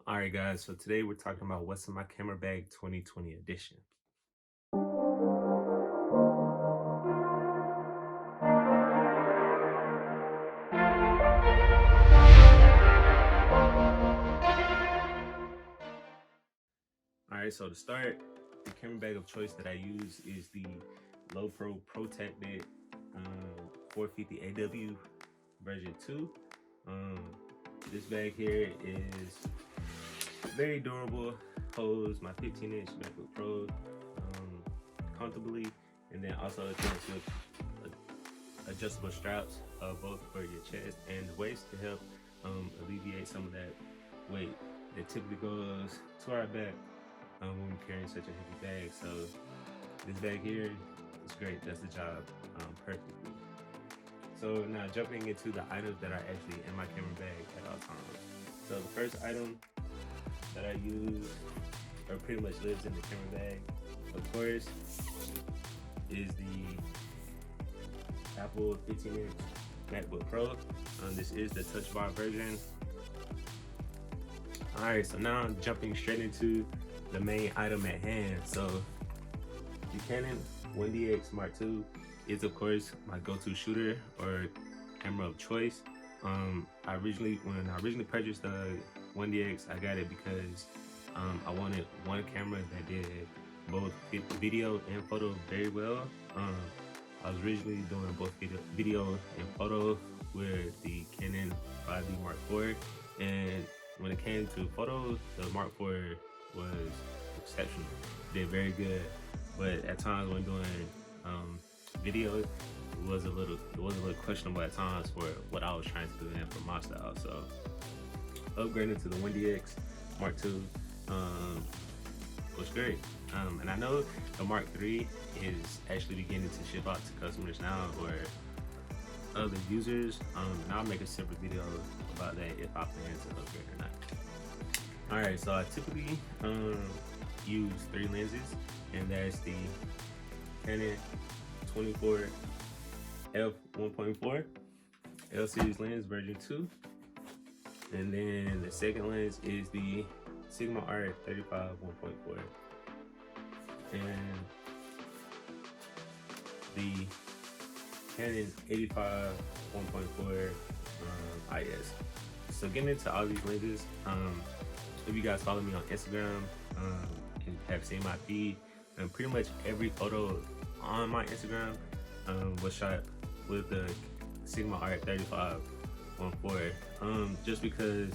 All right, guys. So today we're talking about what's in my camera bag 2020 edition. All right, so to start, the camera bag of choice that I use is the Lowepro Protected 450 AW version 2. Um, this bag here is very durable, holds my 15-inch MacBook Pro comfortably, and then also it comes with adjustable straps, both for your chest and the waist to help alleviate some of that weight that typically goes to our back when we're carrying such a heavy bag. So this bag here is great, does the job perfectly. So now jumping into the items that are actually in my camera bag at all times. So the first item that I use or pretty much lives in the camera bag, of course, is the Apple 15-inch MacBook Pro. This is the Touch Bar version. All right, so now I'm jumping straight into the main item at hand. So the Canon 1DX Mark II is of course my go-to shooter or camera of choice. When I originally purchased the 1DX, I got it because I wanted one camera that did both video and photo very well. I was originally doing both video and photo with the Canon 5D Mark IV, and when it came to photos, the Mark IV was exceptional. Did very good, but at times when doing video, it was a little questionable at times for what I was trying to do and for my style. So upgrading to the 1DX Mark II was great. And I know the Mark III is actually beginning to ship out to customers now or other users. And I'll make a separate video about that if I plan to upgrade or not. All right, so I typically use 3 lenses, and that's the Canon 24 f1.4 L series lens version 2, and then the second lens is the Sigma Art 35 1.4, and the Canon 85 1.4 IS. So getting into all these lenses, if you guys follow me on Instagram and have seen my feed, and pretty much every photo on my Instagram was shot with the Sigma Art 35 1.4, just because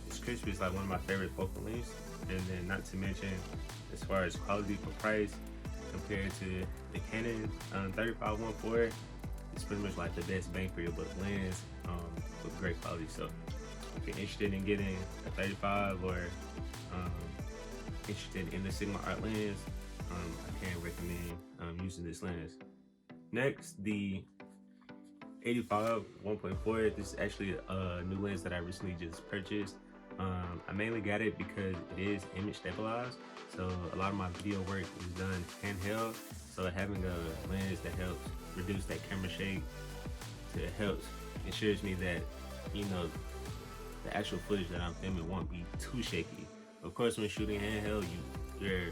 it's crispy. It's like one of my favorite focal lengths, and then not to mention as far as quality for price compared to the Canon 35 1.4, it's pretty much like the best bang for your buck lens with great quality. So if you're interested in getting a 35 or interested in the Sigma Art lens, I can recommend using this lens. Next, the 85 1.4. This is actually a new lens that I recently just purchased. I mainly got it because it is image stabilized, so a lot of my video work is done handheld. So having a lens that helps reduce that camera shake, ensures me that the actual footage that I'm filming won't be too shaky. Of course, when shooting handheld, you're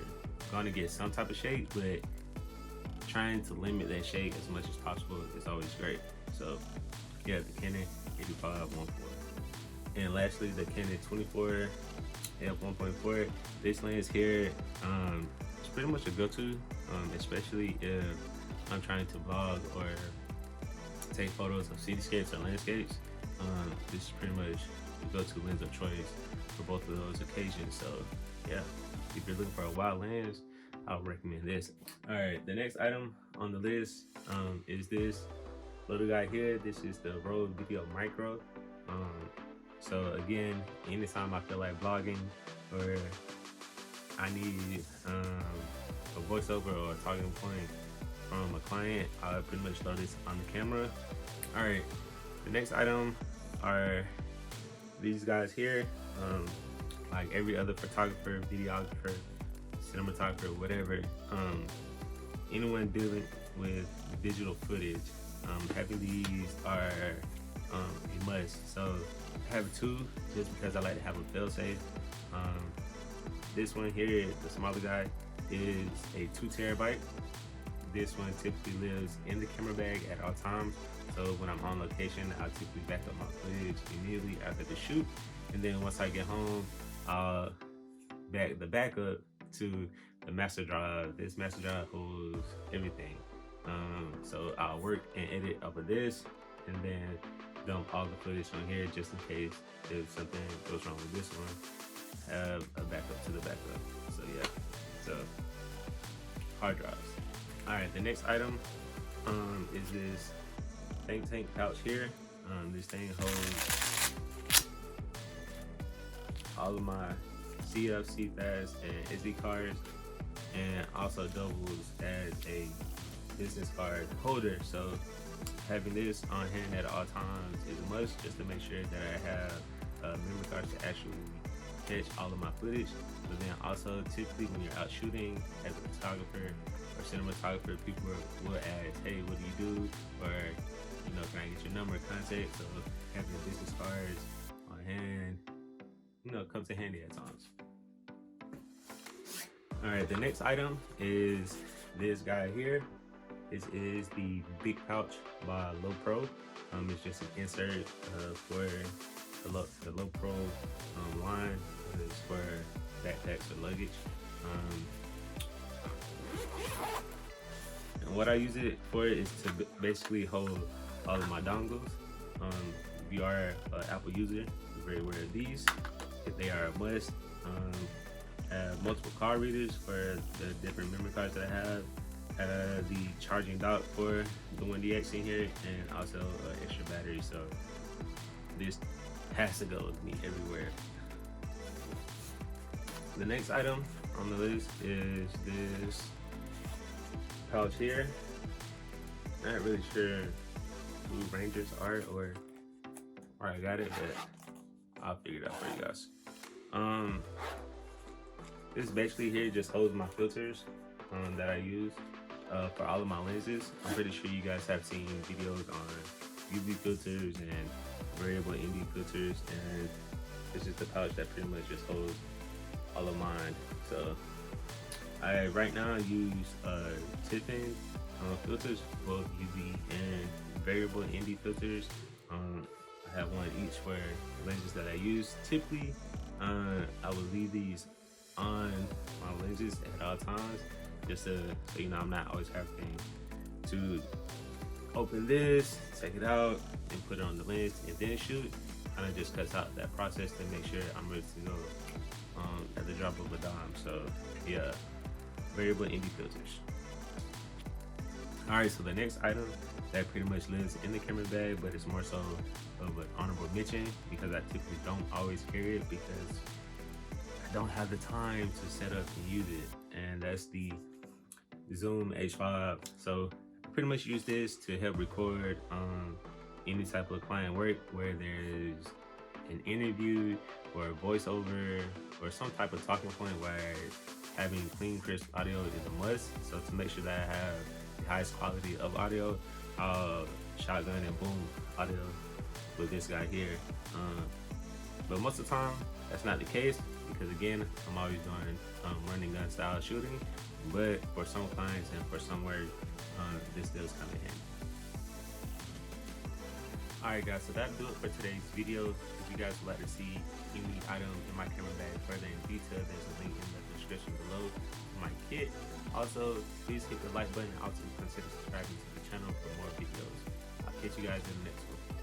gonna get some type of shake, but trying to limit that shake as much as possible is always great. So yeah, the Canon 85 1.4. And lastly, the Canon 24 f1.4. This lens here is pretty much a go-to, especially if I'm trying to vlog or take photos of cityscapes or landscapes. This is pretty much the go-to lens of choice for both of those occasions. So yeah, if you're looking for a wide lens, I would recommend this. All right, the next item on the list is this little guy here. This is the Rode Video Micro. So again, anytime I feel like vlogging or I need a voiceover or a talking point from a client, I pretty much throw this on the camera. All right, the next item are these guys here. Like every other photographer, videographer, cinematographer, whatever, anyone dealing with digital footage, having these are a must. So have two just because I like to have a fail safe. This one here, the smaller guy, is a 2 terabyte. This one typically lives in the camera bag at all times. So when I'm on location, I'll typically back up my footage immediately after the shoot. And then once I get home, I'll back the backup to the master drive. This master drive holds everything. So I'll work and edit off of this and then dump all the footage on here just in case if something goes wrong with this one, have a backup to the backup. So yeah, so hard drives. All right, the next item is this Think Tank pouch here. This thing holds all of my CF, CFast, and SD cards, and also doubles as a business card holder. So having this on hand at all times is a must, just to make sure that I have memory cards to actually catch all of my footage. But then also typically when you're out shooting as a photographer or cinematographer, people will ask, hey, what do you do? Or, you know, can I get your number, contact? So having business cards on hand, you know, comes in handy at times. All right, the next item is this guy here. This is the Big Pouch by Low Pro. It's just an insert for the Low Pro line. It's for backpacks or luggage. And what I use it for is to basically hold all of my dongles. If you are an Apple user, you're very aware of these. If they are a must. I have multiple card readers for the different memory cards that I have. The charging dock for the 1DX in here, and also extra battery. So this has to go with me everywhere. The next item on the list is this pouch here. Not really sure who Rangers are or where I got it, but I'll figure it out for you guys. This basically here just holds my filters that I use for all of my lenses. I'm pretty sure you guys have seen videos on UV filters and variable ND filters, and this is the pouch that pretty much just holds all of mine. So I right now use Tiffin filters, both UV and variable ND filters. I have one each for lenses that I use. Typically, I will leave these on my lenses at all times, just so you know I'm not always having to open this, take it out, and put it on the lens and then shoot. Kind of just cuts out that process to make sure I'm ready to go at the drop of a dime. So yeah, variable ND filters. All right, so the next item that pretty much lives in the camera bag, but it's more so of an honorable mention because I typically don't always carry it because I don't have the time to set up and use it, and that's the Zoom H5. So I pretty much use this to help record any type of client work where there's an interview or a voiceover or some type of talking point where having clean, crisp audio is a must. So to make sure that I have the highest quality of audio, I'll shotgun and boom audio with this guy here. But most of the time, that's not the case because again, I'm always doing running gun style shooting. But for some clients and for some work, this does come in handy. Alright guys, so that'll do it for today's video. If you guys would like to see any item in my camera bag further in detail, there's a link in the description below to my kit. Also, please hit the like button and also consider subscribing to the channel for more videos. I'll catch you guys in the next one.